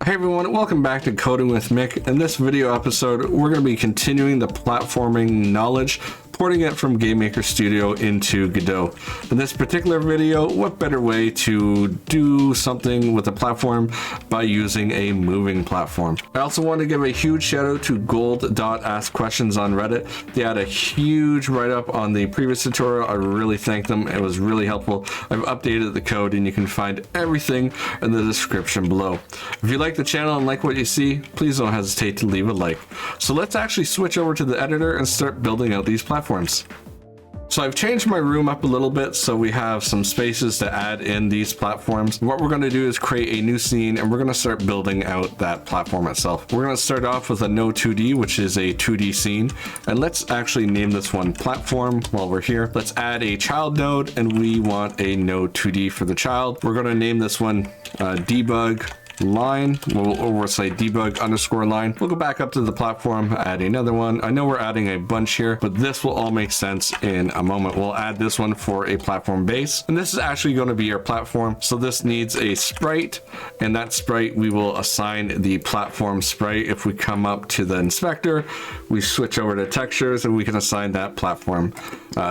Hey everyone, welcome back to Coding with Mick. In this video episode, we're going to be continuing the platforming knowledge, porting it from GameMaker Studio into Godot. In this particular video, what better way to do something with a platform by using a moving platform. I also want to give a huge shout out to Gold.askquestions Ask Questions on Reddit. They had a huge write-up on the previous tutorial. I really thank them. It was really helpful. I've updated the code and you can find everything in the description below. If you like the channel and like what you see, please don't hesitate to leave a like. So let's actually switch over to the editor and start building out these platforms. So I've changed my room up a little bit so we have some spaces to add in these platforms. What we're going to do is create a new scene and we're going to start building out that platform itself. We're going to start off with a node 2D, which is a 2D scene. And let's actually name this one platform while we're here. Let's add a child node and we want a node 2D for the child. We're going to name this one debug line. We'll say debug underscore line. We'll go back up to the platform, add another one. I know we're adding a bunch here, but this will all make sense in a moment. We'll add this one for a platform base, and this is actually going to be our platform. So this needs a sprite, and that sprite we will assign the platform sprite. If we come up to the inspector, we switch over to textures and we can assign that platform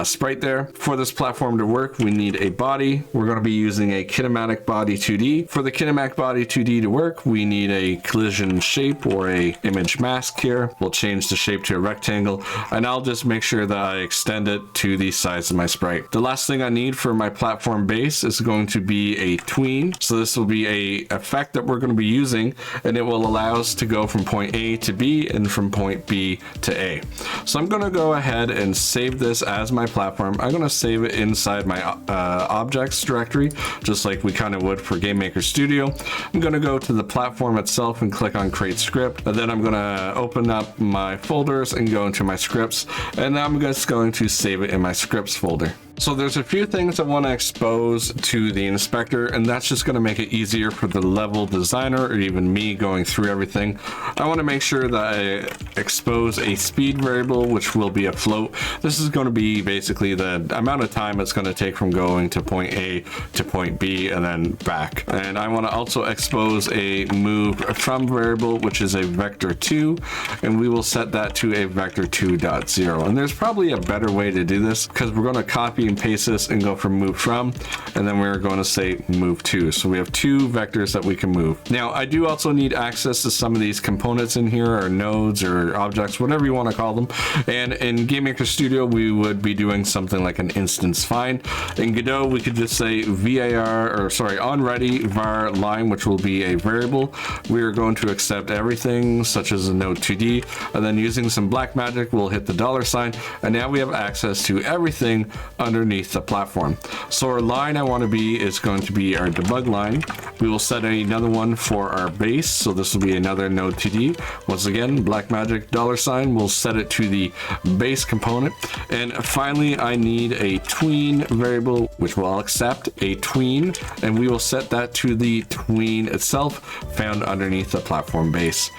sprite there. For this platform to work, we need a body. We're going to be using a kinematic body 2D. For the kinematic body 2D to work, we need a collision shape or a image mask here. We'll change the shape to a rectangle, and I'll just make sure that I extend it to the size of my sprite. The last thing I need for my platform base is going to be a tween. So this will be a effect that we're going to be using, and it will allow us to go from point A to B and from point B to A. So I'm going to go ahead and save this as my platform. I'm going to save it inside my objects directory, just like we kind of would for GameMaker Studio. I'm going to go to the platform itself and click on create script, and then I'm going to open up my folders and go into my scripts, and I'm just going to save it in my scripts folder. So there's a few things I want to expose to the inspector, and that's just going to make it easier for the level designer or even me going through everything. I want to make sure that I expose a speed variable, which will be a float. This is going to be basically the amount of time it's going to take from going to point A to point B and then back. And I want to also expose a move from variable, which is a vector2, and we will set that to a vector2.0. And there's probably a better way to do this, because we're going to copy and paste this and go from move from, and then we're going to say move to. So we have two vectors that we can move. Now I do also need access to some of these components in here, or nodes or objects, whatever you want to call them. And in GameMaker Studio we would be doing something like an instance find. In Godot we could just say onReady var line, which will be a variable. We are going to accept everything such as a node 2D, and then using some black magic we'll hit the $sign, and now we have access to everything underneath the platform. So our line I want to be is going to be our debug line. We will set another one for our base, so this will be another node 2D. Once again, black magic $sign, we'll set it to the base component. And finally I need a tween variable, which will accept a tween, and we will set that to the tween itself found underneath the platform base.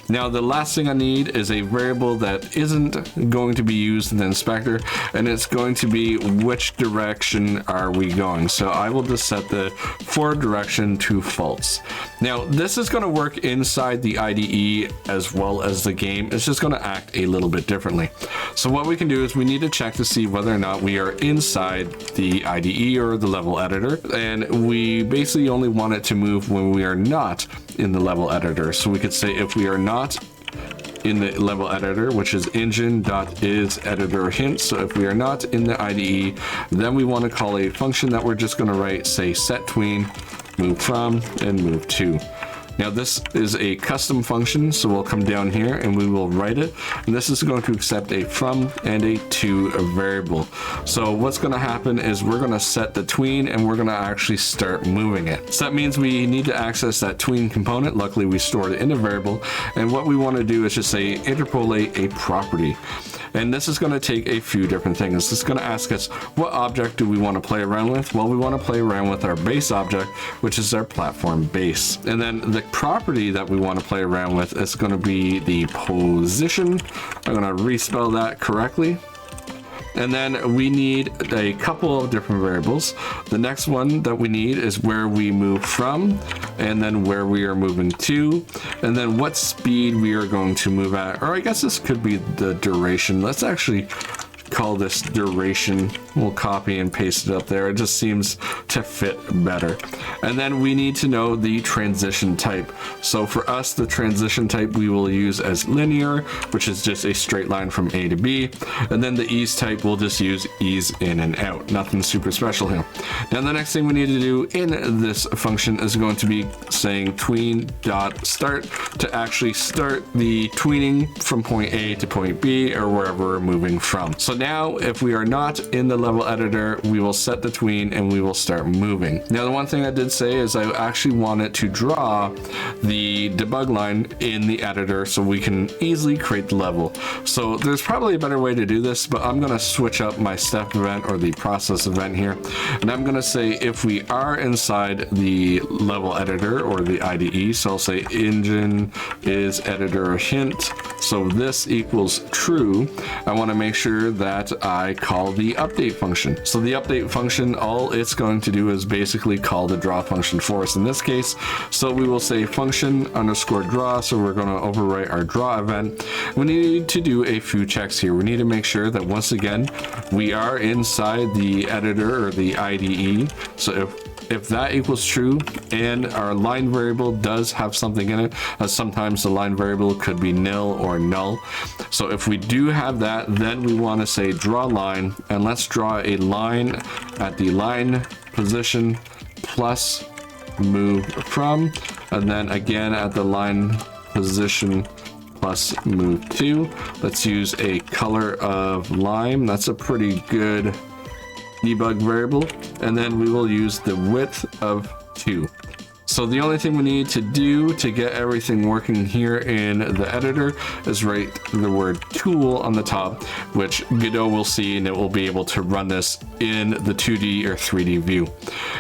Now the last thing I need is a variable that isn't going to be used in the inspector, and it's going to be which direction are we going. So I will just set the forward direction to false. Now this is going to work inside the IDE as well as the game. It's just going to act a little bit differently. So what we can do is we need to check to see whether or not we are inside the IDE or the level editor, and we basically only want it to move when we are not in the level editor. So we could say if we are not in the level editor, which is engine.isEditorHint. So if we are not in the IDE, then we want to call a function that we're just going to write, say set tween, move from, and move to. Now this is a custom function, so we'll come down here and we will write it, and this is going to accept a from and a to variable. So what's going to happen is we're going to set the tween and we're going to actually start moving it. So that means we need to access that tween component. Luckily we stored it in a variable, and what we want to do is just say interpolate a property. And this is going to take a few different things. It's going to ask us, what object do we want to play around with? Well, we want to play around with our base object, which is our platform base. And then the property that we want to play around with is going to be the position. I'm going to respell that correctly. And then we need a couple of different variables. The next one that we need is where we move from, and then where we are moving to, and then what speed we are going to move at. Or I guess this could be the duration. Let's actually call this duration. We'll copy and paste it up there. It just seems to fit better. And then we need to know the transition type. So for us, the transition type we will use as linear, which is just a straight line from A to B. And then the ease type we'll just use ease in and out. Nothing super special here. Now the next thing we need to do in this function is going to be saying tween.start to actually start the tweening from point A to point B or wherever we're moving from. So now if we are not in the level editor, we will set the tween and we will start moving. Now the one thing I did say is I actually wanted to draw the debug line in the editor so we can easily create the level. So there's probably a better way to do this, but I'm going to switch up my step event or the process event here. And I'm going to say if we are inside the level editor or the IDE, so I'll say engine is editor hint. So this equals true. I want to make sure that I call the update function. So the update function, all it's going to do is basically call the draw function for us in this case. So we will say function underscore draw. So we're going to overwrite our draw event. We need to do a few checks here. We need to make sure that once again, we are inside the editor or the IDE. So if that equals true and our line variable does have something in it, as sometimes the line variable could be nil or null. So if we do have that, then we want to say draw line, and let's draw a line at the line position plus move from, and then again at the line position plus move to. Let's use a color of lime. That's a pretty good debug variable, and then we will use the width of 2. So the only thing we need to do to get everything working here in the editor is write the word tool on the top, which Godot will see, and it will be able to run this in the 2D or 3D view.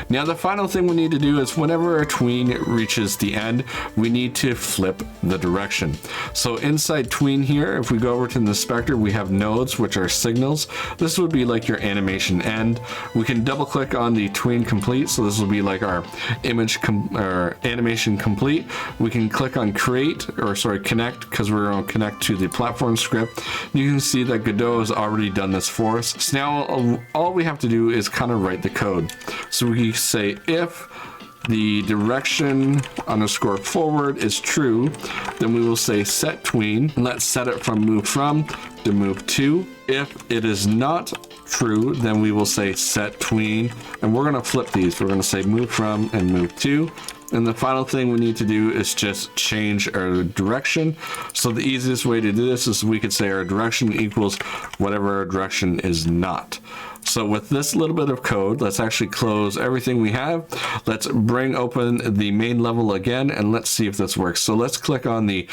Now the final thing we need to do is whenever our tween reaches the end, we need to flip the direction. So inside tween here, if we go over to the inspector, we have nodes, which are signals. This would be like your animation end. We can double click on the tween complete. So this will be like our image or animation complete. We can click on create, or sorry, connect, because we're going to connect to the platform script. You can see that Godot has already done this for us. So now all we have to do is kind of write the code. So we say if the direction underscore forward is true, then we will say set tween, and let's set it from move from to move to. If it is not true, then we will say set tween, and we're going to flip these. We're going to say move from and move to. And the final thing we need to do is just change our direction. So the easiest way to do this is we could say our direction equals whatever our direction is not. So with this little bit of code, let's actually close everything we have. Let's bring open the main level again, and let's see if this works. So let's click on the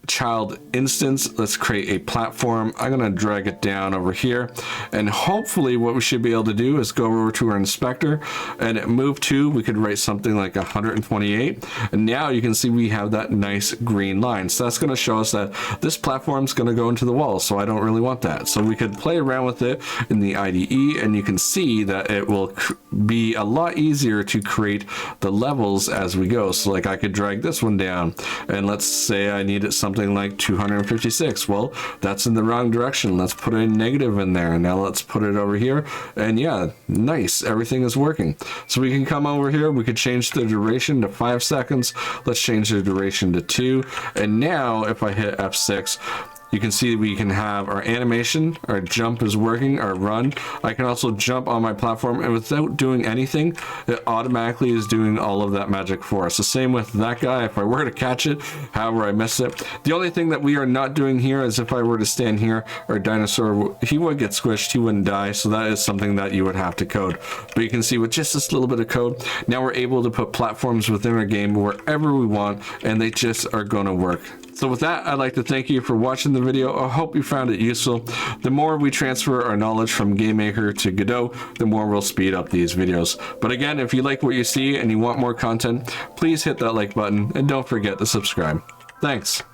child instance. Let's create a platform. I'm going to drag it down over here, and hopefully what we should be able to do is go over to our inspector and move to, we could write something like 128, and now you can see we have that nice green line. So that's going to show us that this platform is going to go into the wall, so I don't really want that. So we could play around with it in the IDE, and you can see that it will be a lot easier to create the levels as we go. So like I could drag this one down, and let's say I needed something like 256. Well, that's in the wrong direction. Let's put a negative in there. Now let's put it over here, and yeah, nice, everything is working. So we can come over here, we could change the duration to 5 seconds. Let's change the duration to 2, and now if I hit F6, you can see we can have our animation, our jump is working, our run. I can also jump on my platform, and without doing anything, it automatically is doing all of that magic for us. The same with that guy. If I were to catch it, however I miss it. The only thing that we are not doing here is if I were to stand here, our dinosaur, he would get squished, he wouldn't die. So that is something that you would have to code. But you can see with just this little bit of code, now we're able to put platforms within our game wherever we want, and they just are going to work. So with that, I'd like to thank you for watching the video. I hope you found it useful. The more we transfer our knowledge from GameMaker to Godot, the more we'll speed up these videos. But again, if you like what you see and you want more content, please hit that like button, and don't forget to subscribe. Thanks.